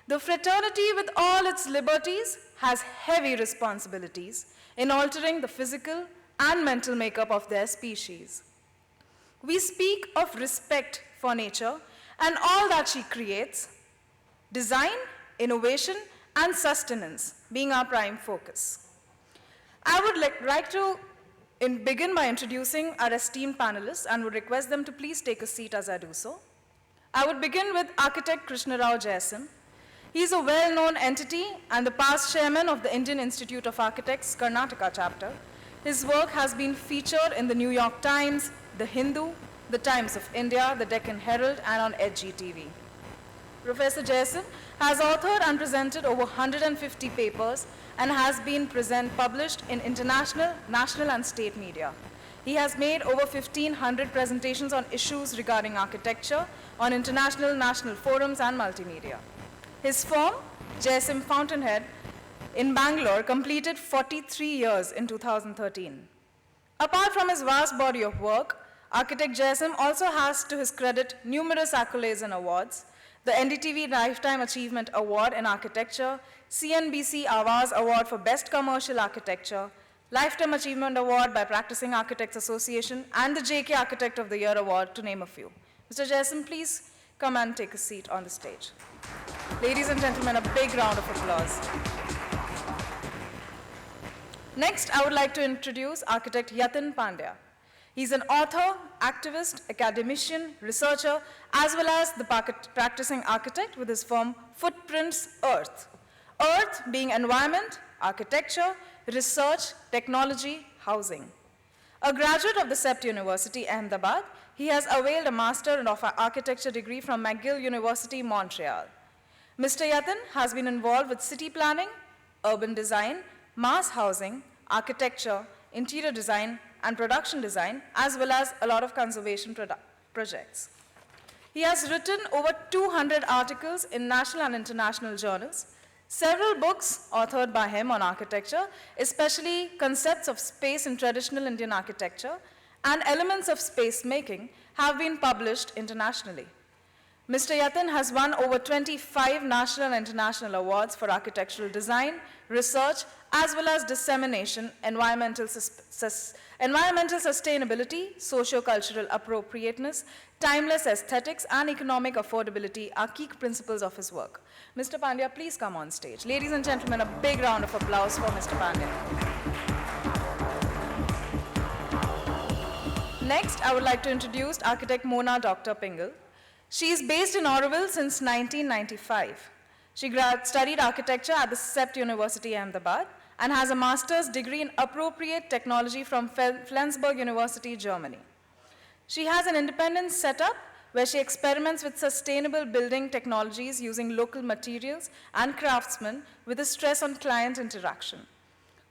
The fraternity, with all its liberties, has heavy responsibilities in altering the physical and mental makeup of their species. We speak of respect for nature and all that she creates, design, innovation, and sustenance being our prime focus. I would like to begin by introducing our esteemed panelists and would request them to please take a seat as I do so. I would begin with architect Krishna Rao Jayasim. He is a well-known entity and the past chairman of the Indian Institute of Architects Karnataka chapter. His work has been featured in the New York Times, The Hindu, The Times of India, The Deccan Herald, and on Edgy TV. Professor Jayasim has authored and presented over 150 papers and has been published in international, national, and state media. He has made over 1,500 presentations on issues regarding architecture on international, national forums, and multimedia. His firm, Jayasim Fountainhead, in Bangalore, completed 43 years in 2013. Apart from his vast body of work, architect Jayasim also has to his credit numerous accolades and awards: the NDTV Lifetime Achievement Award in Architecture, CNBC Awaz Award for Best Commercial Architecture, Lifetime Achievement Award by Practicing Architects Association, and the JK Architect of the Year Award, to name a few. Mr. Jayasim, please come and take a seat on the stage. Ladies and gentlemen, a big round of applause. Next, I would like to introduce architect Yatin Pandya. He's an author, activist, academician, researcher, as well as the practicing architect with his firm Footprints Earth. Earth being environment, architecture, research, technology, housing. A graduate of the CEPT University, Ahmedabad, he has availed a Master of Architecture degree from McGill University, Montreal. Mr. Yatin has been involved with city planning, urban design, mass housing, architecture, interior design, and production design, as well as a lot of conservation projects. He has written over 200 articles in national and international journals, several books authored by him on architecture, especially concepts of space in traditional Indian architecture, and elements of space making have been published internationally. Mr. Yatin has won over 25 national and international awards for architectural design, research, as well as dissemination, environmental sustainability, socio-cultural appropriateness, timeless aesthetics, and economic affordability are key principles of his work. Mr. Pandya, please come on stage. Ladies and gentlemen, a big round of applause for Mr. Pandya. Next, I would like to introduce architect Mona Dr. Pingle. She is based in Auroville since 1995. She studied architecture at the CEPT University, Ahmedabad, and has a master's degree in appropriate technology from Flensburg University, Germany. She has an independent setup where she experiments with sustainable building technologies using local materials and craftsmen with a stress on client interaction.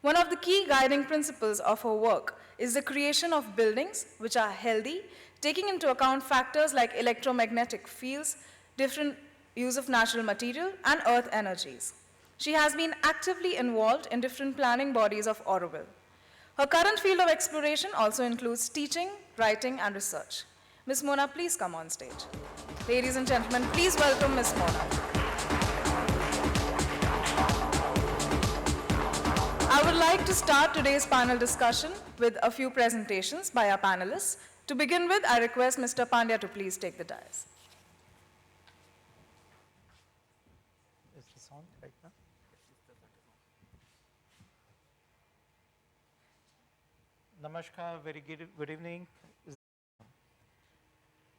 One of the key guiding principles of her work is the creation of buildings which are healthy, taking into account factors like electromagnetic fields, different use of natural material, and earth energies. She has been actively involved in different planning bodies of Auroville. Her current field of exploration also includes teaching, writing, and research. Ms. Mona, please come on stage. Ladies and gentlemen, please welcome Ms. Mona. I would like to start today's panel discussion with a few presentations by our panelists. To begin with, I request Mr. Pandya to please take the dais. Is the sound right now? Namaskar, very good evening.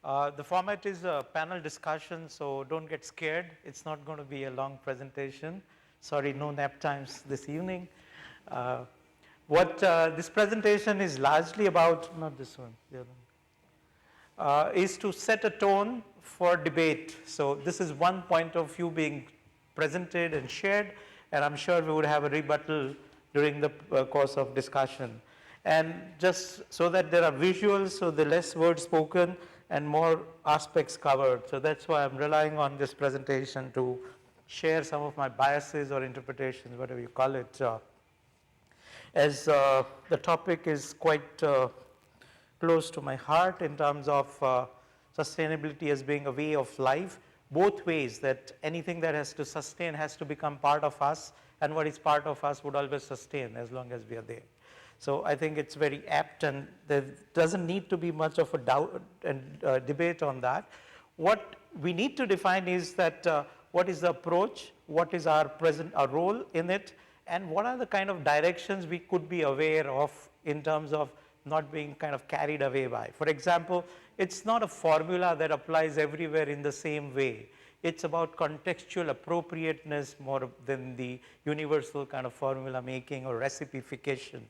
The format is a panel discussion, so don't get scared. It's not going to be a long presentation. Sorry, no nap times this evening. This presentation is largely about, not this one, the other one, is to set a tone for debate. So this is one point of view being presented and shared, and I'm sure we would have a rebuttal during the course of discussion. And just so that there are visuals, so the less words spoken and more aspects covered. So that's why I'm relying on this presentation to share some of my biases or interpretations, whatever you call it. As the topic is quite close to my heart in terms of sustainability as being a way of life, both ways, that anything that has to sustain has to become part of us, and what is part of us would always sustain as long as we are there. So I think it's very apt, and there doesn't need to be much of a doubt and debate on that. What we need to define is that what is the approach, what is our role in it, and what are the kind of directions we could be aware of in terms of not being kind of carried away by. For example, it's not a formula that applies everywhere in the same way. It's about contextual appropriateness more than the universal kind of formula making or recipification.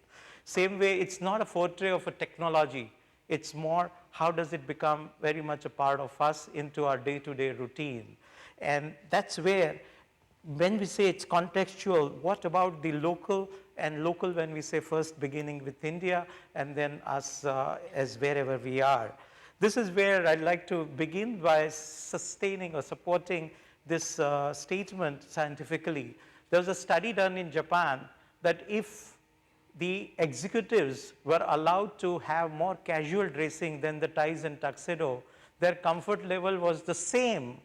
Same way, it's not a forte of a technology. It's more how does it become very much a part of us into our day-to-day routine. And that's where, when we say it's contextual, what about the local, and local when we say first beginning with India and then us as wherever we are. This is where I'd like to begin by sustaining or supporting this statement scientifically. There was a study done in Japan that if the executives were allowed to have more casual dressing than the ties and tuxedo, their comfort level was the same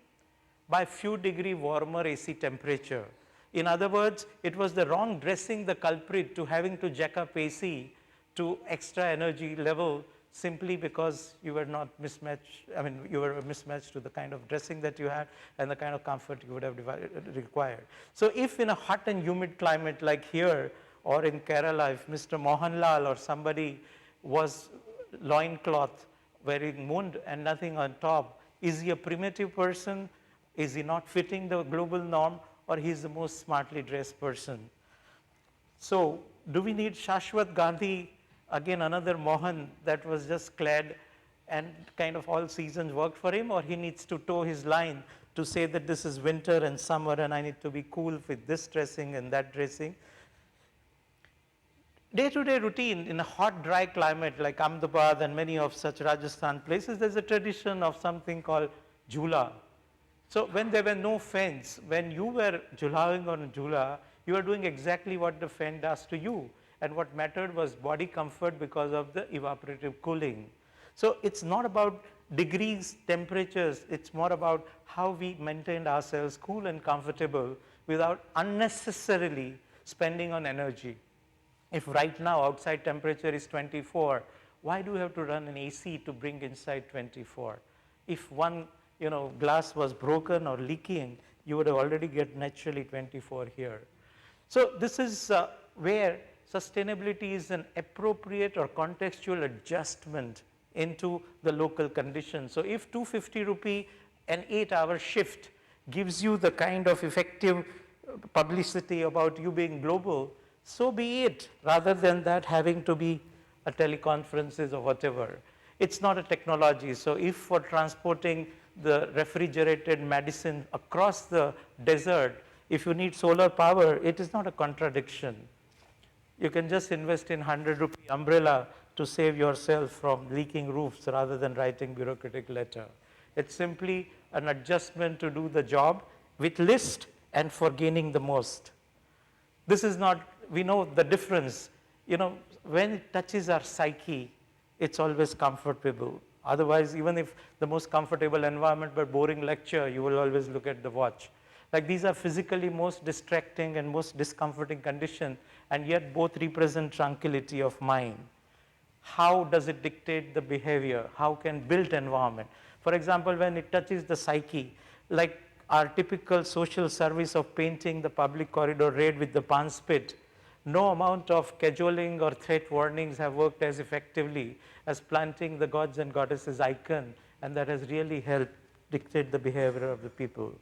by few degree warmer AC temperature. In other words, it was the wrong dressing the culprit to having to jack up AC to extra energy level simply because you were not mismatched, I mean, you were mismatched to the kind of dressing that you had and the kind of comfort you would have required. So if in a hot and humid climate like here or in Kerala, if Mr. Mohanlal or somebody was loincloth wearing mund and nothing on top, is he a primitive person? Is he not fitting the global norm, or he is the most smartly dressed person? So do we need Shashwat Gandhi, again another Mohan that was just clad and kind of all seasons worked for him, or he needs to toe his line to say that this is winter and summer and I need to be cool with this dressing and that dressing? Day-to-day routine in a hot, dry climate like Ahmedabad and many of such Rajasthan places, there's a tradition of something called jhula. So when there were no fans, when you were jhulawing on a jhula, you were doing exactly what the fan does to you. And what mattered was body comfort because of the evaporative cooling. So it's not about degrees, temperatures, it's more about how we maintained ourselves cool and comfortable without unnecessarily spending on energy. If right now outside temperature is 24, why do we have to run an AC to bring inside 24? If one glass was broken or leaking, you would have already get naturally 24 here. So this is where sustainability is an appropriate or contextual adjustment into the local conditions. So if 250 rupee an 8-hour shift gives you the kind of effective publicity about you being global, so be it, rather than that having to be a teleconferences or whatever. It's not a technology. So if for transporting the refrigerated medicine across the desert, if you need solar power, it is not a contradiction. You can just invest in 100 rupee umbrella to save yourself from leaking roofs rather than writing bureaucratic letter. It's simply an adjustment to do the job with list and for gaining the most. This is not, we know the difference. When it touches our psyche, it's always comfortable. Otherwise, even if the most comfortable environment but boring lecture, you will always look at the watch. Like these are physically most distracting and most discomforting condition, and yet both represent tranquility of mind. How does it dictate the behavior? How can built environment? For example, when it touches the psyche, like our typical social service of painting the public corridor red with the pan spit, no amount of cajoling or threat warnings have worked as effectively as planting the gods and goddesses icon, and that has really helped dictate the behavior of the people.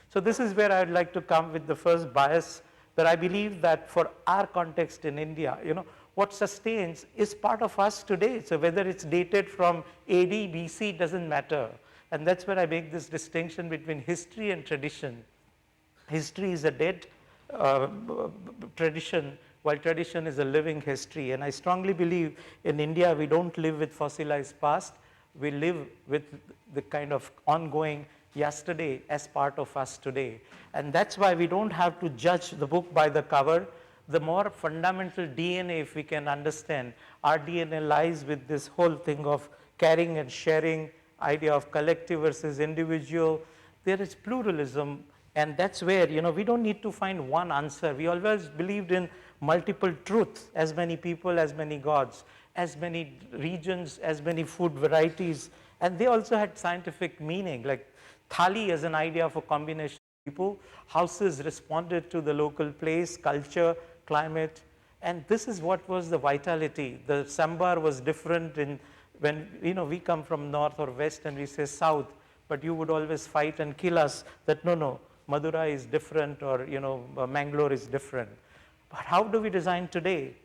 So this is where I would like to come with the first bias, that I believe that for our context in India, what sustains is part of us today. So whether it's dated from AD, BC, doesn't matter. And that's where I make this distinction between history and tradition. History is a dead tradition, while tradition is a living history. And I strongly believe in India, we don't live with fossilized past, we live with the kind of ongoing yesterday as part of us today. And that's why we don't have to judge the book by the cover. The more fundamental DNA, if we can understand, our DNA lies with this whole thing of caring and sharing, idea of collective versus individual, there is pluralism, and that's where, we don't need to find one answer. We always believed in multiple truths, as many people, as many gods, as many regions, as many food varieties, and they also had scientific meaning, like thali as an idea of a combination of people, houses responded to the local place, culture, climate, and this is what was the vitality. The sambar was different in when, we come from north or west and we say south, but you would always fight and kill us that no, Madurai is different, or, Mangalore is different. But how do we design today?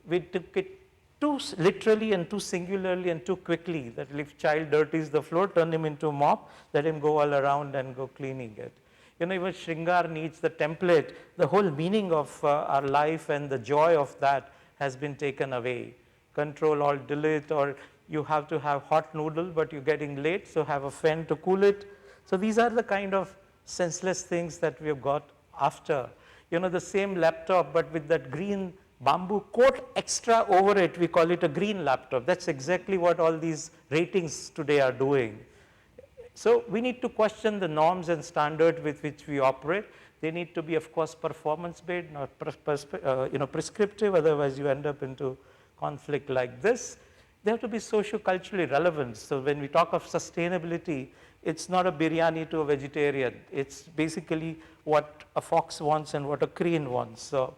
We took it too literally and too singularly and too quickly, that if child dirties the floor, turn him into a mop, let him go all around and go cleaning it. Even Shringar needs the template. The whole meaning of our life and the joy of that has been taken away. Control, Alt, delete, or you have to have hot noodle, but you're getting late, so have a fan to cool it. So these are the kind of senseless things that we have got after. The same laptop, but with that green bamboo coat extra over it, we call it a green laptop. That's exactly what all these ratings today are doing. So we need to question the norms and standards with which we operate. They need to be, of course, performance-based, not prescriptive, otherwise you end up into conflict like this. They have to be socio-culturally relevant. So when we talk of sustainability, it's not a biryani to a vegetarian. It's basically what a fox wants and what a crane wants. So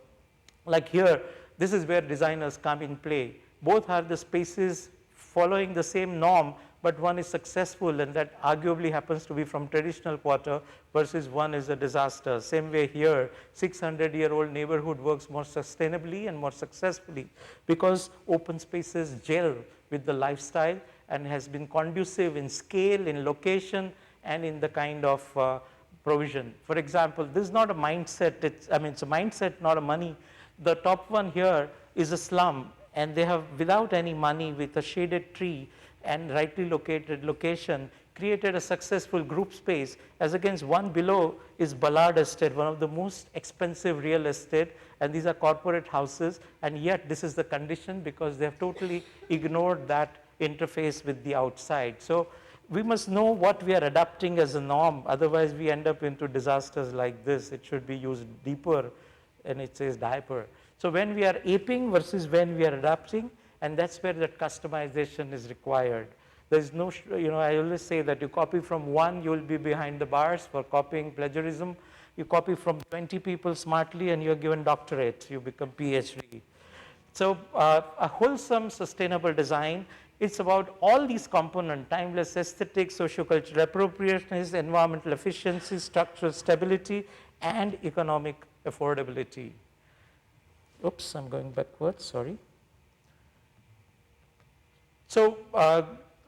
like here, this is where designers come in play. Both are the spaces following the same norm, but one is successful, and that arguably happens to be from traditional quarter, versus one is a disaster. Same way here, 600-year-old neighborhood works more sustainably and more successfully because open spaces gel with the lifestyle and has been conducive in scale, in location, and in the kind of provision. For example, this is not a mindset, it's a mindset, not a money. The top one here is a slum, and they have, without any money, with a shaded tree and rightly located location, created a successful group space, as against one below is Ballard Estate, one of the most expensive real estate, and these are corporate houses, and yet this is the condition because they have totally ignored that interface with the outside. So we must know what we are adapting as a norm, otherwise we end up into disasters like this. It should be used deeper, and it says diaper. So when we are aping versus when we are adapting, and that's where that customization is required. There's no, I always say that you copy from one, you will be behind the bars for copying plagiarism. You copy from 20 people smartly and you're given doctorate, you become PhD. So a wholesome, sustainable design, it's about all these components: timeless aesthetics, sociocultural appropriateness, environmental efficiency, structural stability, and economic affordability. Oops, I'm going backwards, sorry. So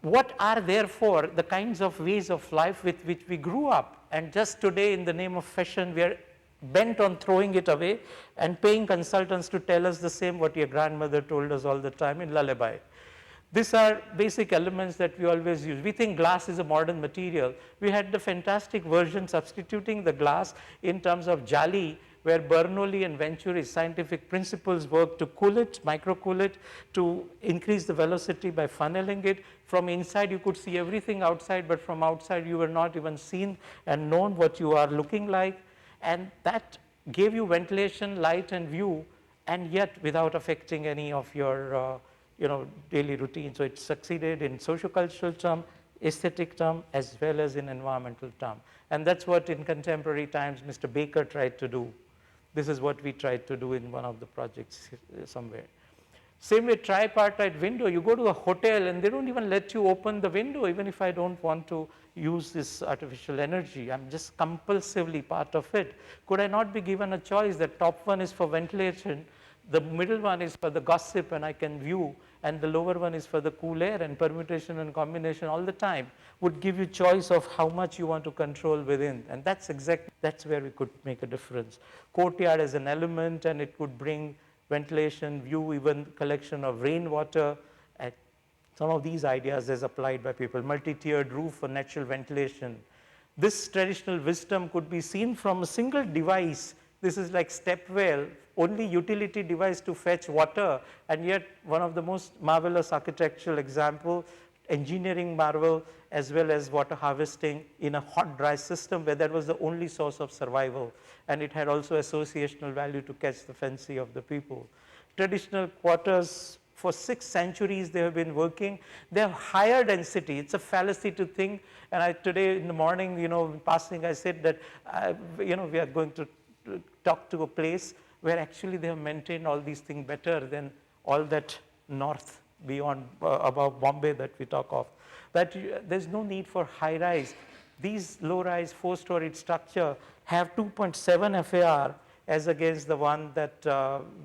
what are therefore the kinds of ways of life with which we grew up? And just today, in the name of fashion, we are bent on throwing it away and paying consultants to tell us the same what your grandmother told us all the time in lullaby. These are basic elements that we always use. We think glass is a modern material. We had the fantastic version substituting the glass in terms of jali, where Bernoulli and Venturi's scientific principles work to cool it, micro-cool it, to increase the velocity by funneling it. From inside you could see everything outside, but from outside you were not even seen and known what you are looking like. And that gave you ventilation, light, and view, and yet without affecting any of your daily routine. So it succeeded in sociocultural term, aesthetic term, as well as in environmental term. And that's what in contemporary times Mr. Baker tried to do. This is what we tried to do in one of the projects somewhere. Same way, tripartite window. You go to a hotel and they don't even let you open the window, even if I don't want to use this artificial energy. I'm just compulsively part of it. Could I not be given a choice that top one is for ventilation, the middle one is for the gossip and I can view, and the lower one is for the cool air, and permutation and combination all the time would give you choice of how much you want to control within. And that's where we could make a difference. Courtyard as an element, and it could bring ventilation, view, even collection of rainwater. Some of these ideas is applied by people. Multi-tiered roof for natural ventilation. This traditional wisdom could be seen from a single device. This is like step well, only utility device to fetch water, and yet one of the most marvelous architectural example, engineering marvel as well as water harvesting in a hot dry system where that was the only source of survival, and it had also associational value to catch the fancy of the people. Traditional quarters, for 6 centuries they have been working. They have higher density. It's a fallacy to think, and today in the morning, in passing, I said that we are going to talk to a place where actually they have maintained all these things better than all that north beyond above Bombay that we talk of. That there's no need for high rise. These low rise 4-storied structure have 2.7 FAR as against the one that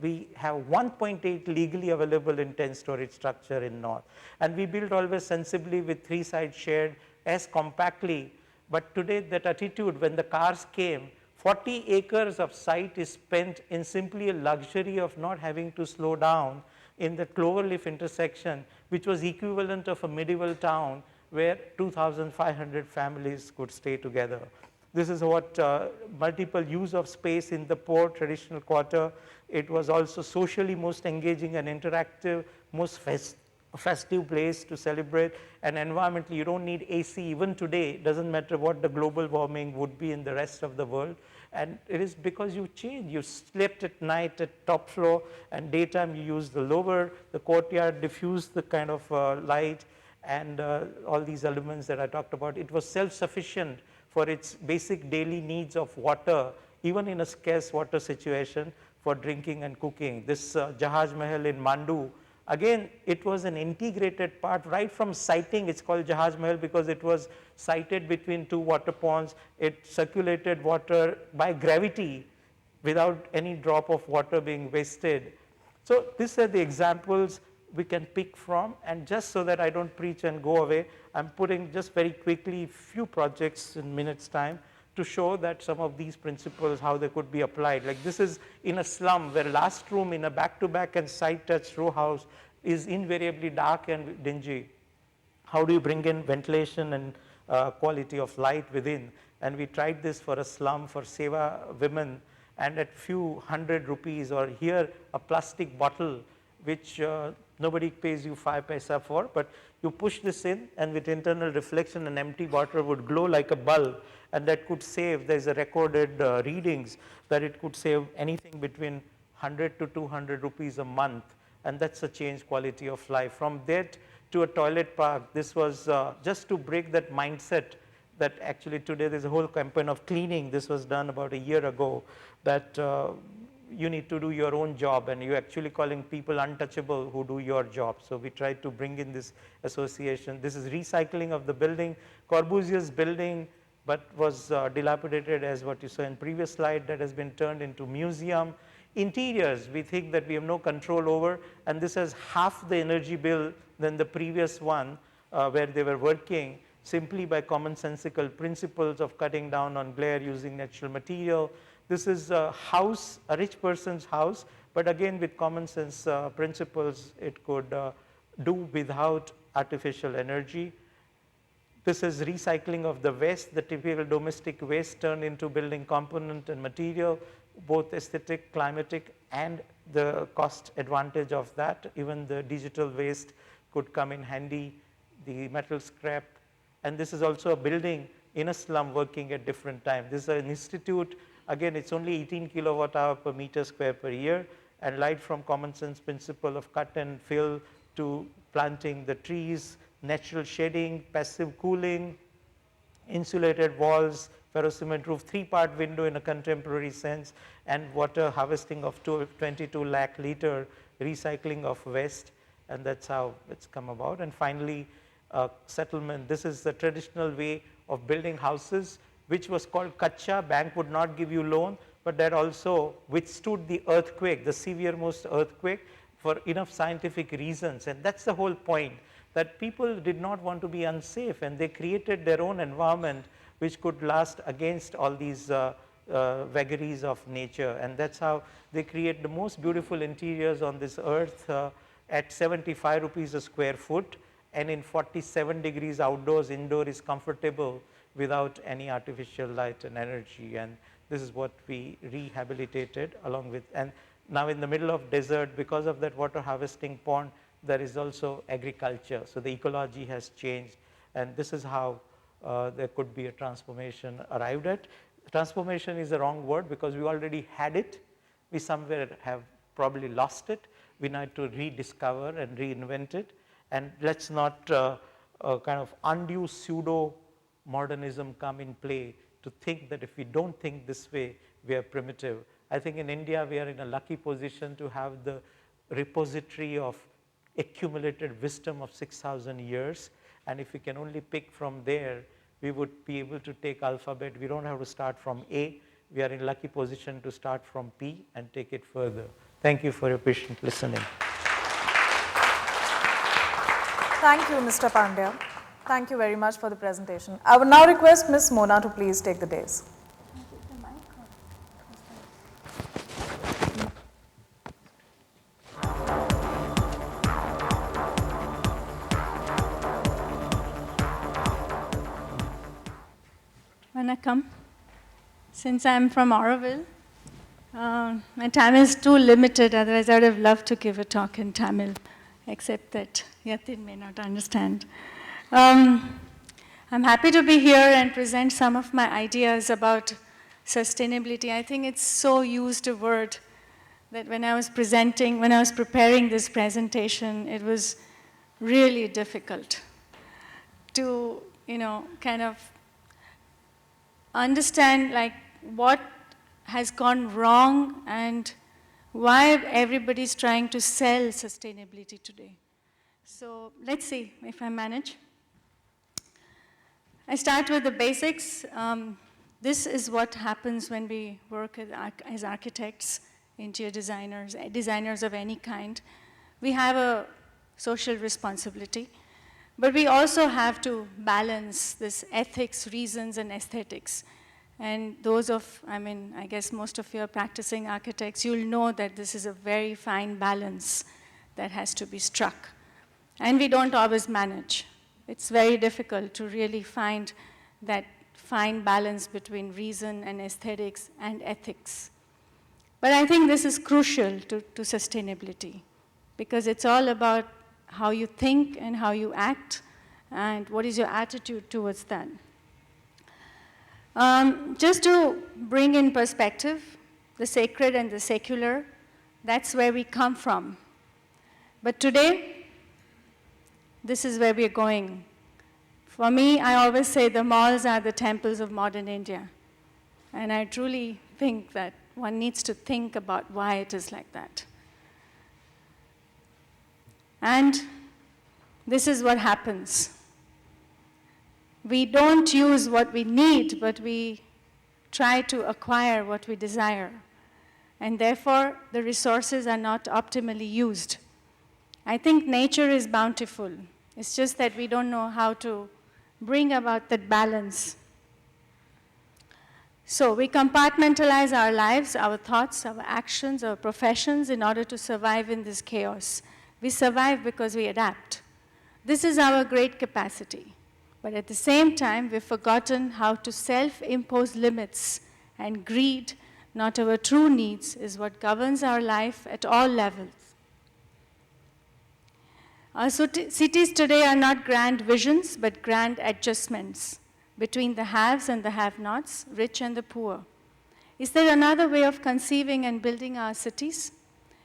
we have 1.8 legally available in 10-storied structure in north. And we build always sensibly with 3 sides shared as compactly. But today that attitude, when the cars came, 40 acres of site is spent in simply a luxury of not having to slow down in the Cloverleaf intersection, which was equivalent of a medieval town where 2,500 families could stay together. This is what multiple use of space in the poor traditional quarter. It was also socially most engaging and interactive, most festive place to celebrate, and environmentally you don't need AC even today. It doesn't matter what the global warming would be in the rest of the world, and it is because you change. You slept at night at top floor, and daytime you use the lower, the courtyard diffuse the kind of light, and all these elements that I talked about. It was self-sufficient for its basic daily needs of water, even in a scarce water situation, for drinking and cooking. This Jahaj Mahal in Mandu, again, it was an integrated part right from siting. It's called Jahaj Mahal because it was sited between 2 water ponds. It circulated water by gravity without any drop of water being wasted. So these are the examples we can pick from, and just so that I don't preach and go away, I'm putting just very quickly few projects in minutes time to show that some of these principles, how they could be applied. Like this is in a slum where last room in a back-to-back and side-touch row house is invariably dark and dingy. How do you bring in ventilation and quality of light within? And we tried this for a slum for Seva women, and at few hundred rupees, or here a plastic bottle which nobody pays you 5 paisa for, but you push this in, and with internal reflection an empty bottle would glow like a bulb, and that could save, there's a recorded readings that it could save anything between 100 to 200 rupees a month, and that's a change quality of life. From that to a toilet park, this was just to break that mindset that actually today there's a whole campaign of cleaning. This was done about a year ago, that you need to do your own job, and you're actually calling people untouchable who do your job. So we tried to bring in this association. This is recycling of the building. Corbusier's building, but was dilapidated as what you saw in previous slide, that has been turned into museum. Interiors, we think that we have no control over, and this has half the energy bill than the previous one where they were working simply by commonsensical principles of cutting down on glare using natural material. This is a house, a rich person's house, but again with common sense principles, it could do without artificial energy. This is recycling of the waste, the typical domestic waste turned into building component and material, both aesthetic, climatic, and the cost advantage of that. Even the digital waste could come in handy, the metal scrap. And this is also a building in a slum working at different times. This is an institute. Again, it's only 18 kilowatt hour per meter square per year, and light from common sense principle of cut and fill to planting the trees, natural shading, passive cooling, insulated walls, ferrocement roof, 3-part window in a contemporary sense, and water harvesting of 22 lakh liter, recycling of waste, and that's how it's come about. And finally, settlement. This is the traditional way of building houses, which was called kacha. Bank would not give you loan, but that also withstood the earthquake, the severest earthquake, for enough scientific reasons. And that's the whole point, that people did not want to be unsafe, and they created their own environment which could last against all these vagaries of nature. And that's how they create the most beautiful interiors on this earth at 75 rupees a square foot, and in 47 degrees outdoors. Indoor is comfortable without any artificial light and energy, and this is what we rehabilitated along with. And now in the middle of desert, because of that water harvesting pond, there is also agriculture. So the ecology has changed, and this is how there could be a transformation arrived at. Transformation is the wrong word because we already had it. We somewhere have probably lost it. We need to rediscover and reinvent it. And let's not kind of undue pseudo modernism come in play to think that if we don't think this way, we are primitive. I think in India, we are in a lucky position to have the repository of accumulated wisdom of 6,000 years. And if we can only pick from there, we would be able to take alphabet. We don't have to start from A. We are in lucky position to start from P and take it further. Thank you for your patient listening. Thank you, Mr. Pandya. Thank you very much for the presentation. I would now request Ms. Mona to please take the dais. Vanakkam. Since I'm from Auroville, my time is too limited, otherwise I would have loved to give a talk in Tamil, except that Yatin may not understand. I'm happy to be here and present some of my ideas about sustainability. I think it's so used a word that when I was preparing this presentation, it was really difficult to, kind of understand like what has gone wrong and why everybody's trying to sell sustainability today. So let's see if I manage. I start with the basics. This is what happens when we work as architects, interior designers, designers of any kind. We have a social responsibility, but we also have to balance this ethics, reasons, and aesthetics. And those of, I guess most of you are practicing architects, you'll know that this is a very fine balance that has to be struck. And we don't always manage. It's very difficult to really find that fine balance between reason and aesthetics and ethics. But I think this is crucial to sustainability because it's all about how you think and how you act and what is your attitude towards that. Just to bring in perspective, the sacred and the secular, that's where we come from. But today, this is where we're going. For me, I always say the malls are the temples of modern India. And I truly think that one needs to think about why it is like that. And this is what happens. We don't use what we need, but we try to acquire what we desire. And therefore, the resources are not optimally used. I think nature is bountiful. It's just that we don't know how to bring about that balance. So we compartmentalize our lives, our thoughts, our actions, our professions in order to survive in this chaos. We survive because we adapt. This is our great capacity. But at the same time, we've forgotten how to self-impose limits, and greed, not our true needs, is what governs our life at all levels. Our cities today are not grand visions, but grand adjustments between the haves and the have-nots, rich and the poor. Is there another way of conceiving and building our cities,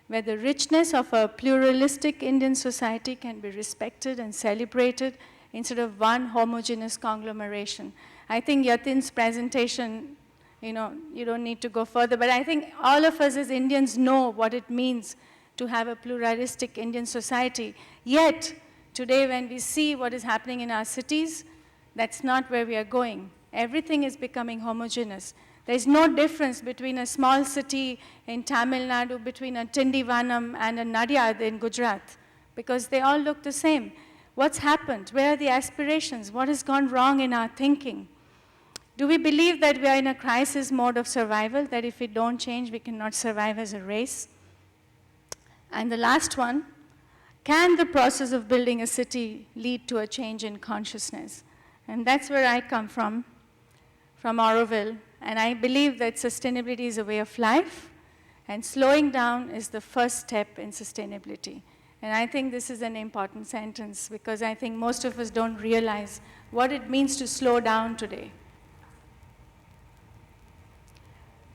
where the richness of a pluralistic Indian society can be respected and celebrated instead of one homogeneous conglomeration? I think Yatin's presentation, you don't need to go further, but I think all of us as Indians know what it means to have a pluralistic Indian society. Yet, today when we see what is happening in our cities, that's not where we are going. Everything is becoming homogeneous. There's no difference between a small city in Tamil Nadu, between a Tindivanam and a Nadiad in Gujarat, because they all look the same. What's happened? Where are the aspirations? What has gone wrong in our thinking? Do we believe that we are in a crisis mode of survival, that if we don't change, we cannot survive as a race? And the last one, can the process of building a city lead to a change in consciousness? And that's where I come from Auroville. And I believe that sustainability is a way of life, and slowing down is the first step in sustainability. And I think this is an important sentence because I think most of us don't realize what it means to slow down today.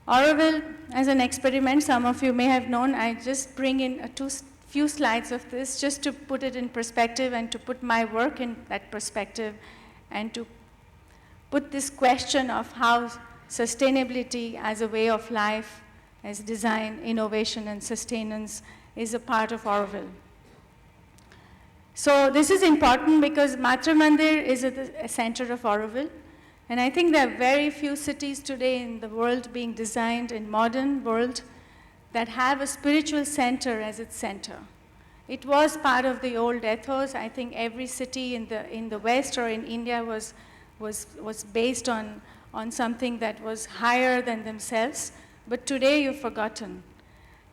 Auroville, as an experiment, some of you may have known, I just bring in few slides of this just to put it in perspective and to put my work in that perspective and to put this question of how sustainability as a way of life, as design, innovation, and sustenance is a part of Auroville. So this is important because Matra Mandir is at the center of Auroville. And I think there are very few cities today in the world being designed in modern world that have a spiritual center as its center. It was part of the old ethos. I think every city in the West or in India was based on something that was higher than themselves. But today you've forgotten.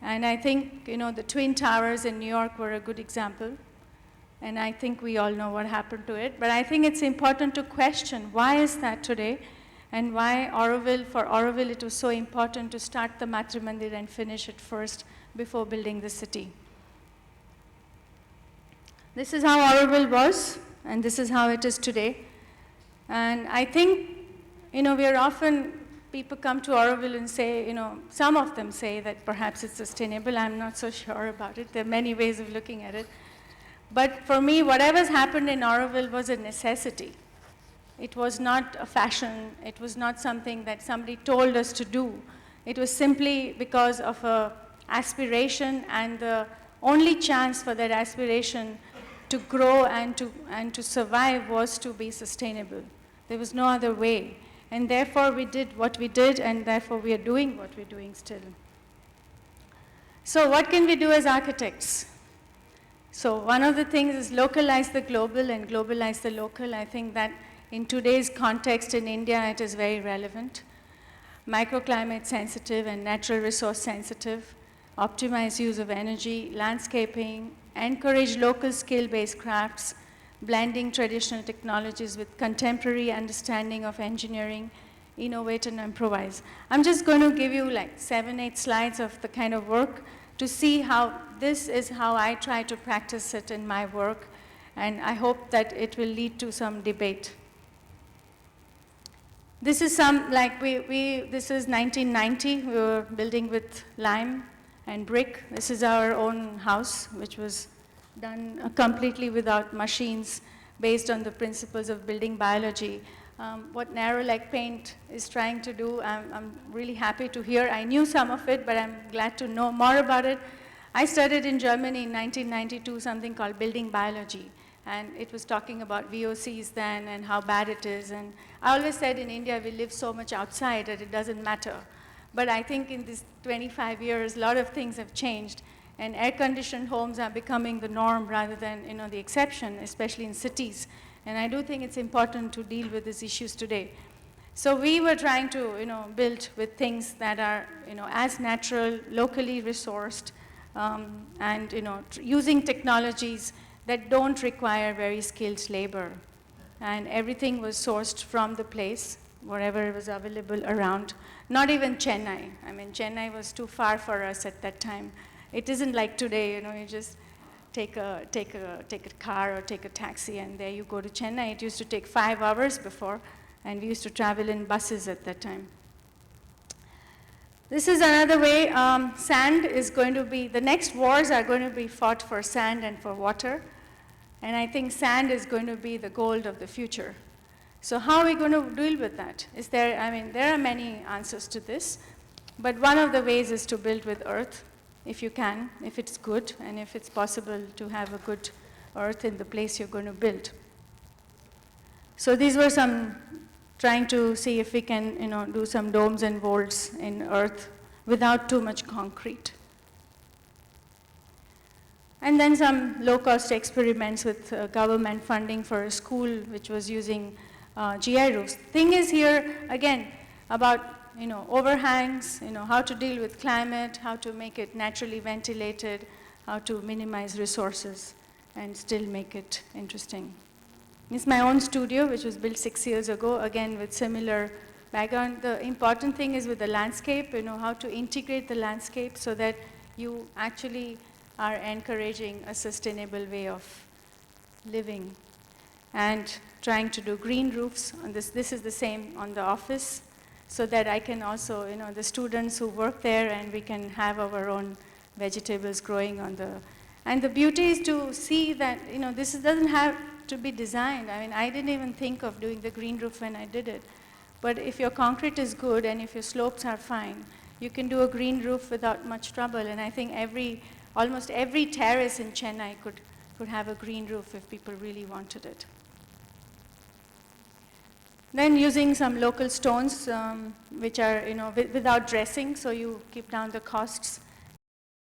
And I think, the Twin Towers in New York were a good example. And I think we all know what happened to it. But I think it's important to question why is that today and why for Auroville it was so important to start the Matra Mandir and finish it first before building the city. This is how Auroville was, and this is how it is today. And I think, people come to Auroville and say, some of them say that perhaps it's sustainable. I'm not so sure about it. There are many ways of looking at it. But for me, whatever's happened in Auroville was a necessity. It was not a fashion. It was not something that somebody told us to do. It was simply because of an aspiration, and the only chance for that aspiration to grow and to survive was to be sustainable. There was no other way. And therefore, we did what we did, and therefore, we are doing what we're doing still. So what can we do as architects? So one of the things is localize the global and globalize the local. I think that in today's context in India, it is very relevant. Microclimate sensitive and natural resource sensitive, optimize use of energy, landscaping, encourage local skill-based crafts, blending traditional technologies with contemporary understanding of engineering, innovate and improvise. I'm just going to give you like 7, 8 slides of the kind of work to see how this is how I try to practice it in my work, and I hope that it will lead to some debate. This is this is 1990, we were building with lime and brick. This is our own house, which was done completely without machines, based on the principles of building biology. What Narrow Lake Paint is trying to do, I'm really happy to hear. I knew some of it, but I'm glad to know more about it. I studied in Germany in 1992 something called building biology, and it was talking about VOCs then and how bad it is. And I always said in India we live so much outside that it doesn't matter. But I think in these 25 years, a lot of things have changed, and air-conditioned homes are becoming the norm rather than the exception, especially in cities. And I do think it's important to deal with these issues today. So we were trying to, build with things that are, as natural, locally resourced, and, using technologies that don't require very skilled labor. And everything was sourced from the place, wherever was available around. Not even Chennai. I mean, Chennai was too far for us at that time. It isn't like today, you just take a car or take a taxi, and there you go to Chennai. It used to take 5 hours before, and we used to travel in buses at that time. This is another way. Sand is going to be, the next wars are going to be fought for sand and for water, and I think sand is going to be the gold of the future. So how are we going to deal with that? There are many answers to this, but one of the ways is to build with earth. If you can, if it's good, and if it's possible to have a good earth in the place you're going to build. So these were some, trying to see if we can, do some domes and vaults in earth without too much concrete. And then some low-cost experiments with government funding for a school which was using GI roofs. Thing is here, again, about overhangs, how to deal with climate, how to make it naturally ventilated, how to minimize resources and still make it interesting. It's my own studio, which was built 6 years ago, again with similar background. The important thing is with the landscape, how to integrate the landscape so that you actually are encouraging a sustainable way of living and trying to do green roofs on this. This is the same on the office, so that I can also, the students who work there, and we can have our own vegetables growing on the, and the beauty is to see that, this doesn't have to be designed. I mean, I didn't even think of doing the green roof when I did it. But if your concrete is good and if your slopes are fine, you can do a green roof without much trouble. And I think almost every terrace in Chennai could have a green roof if people really wanted it. Then using some local stones, which are, without dressing, so you keep down the costs.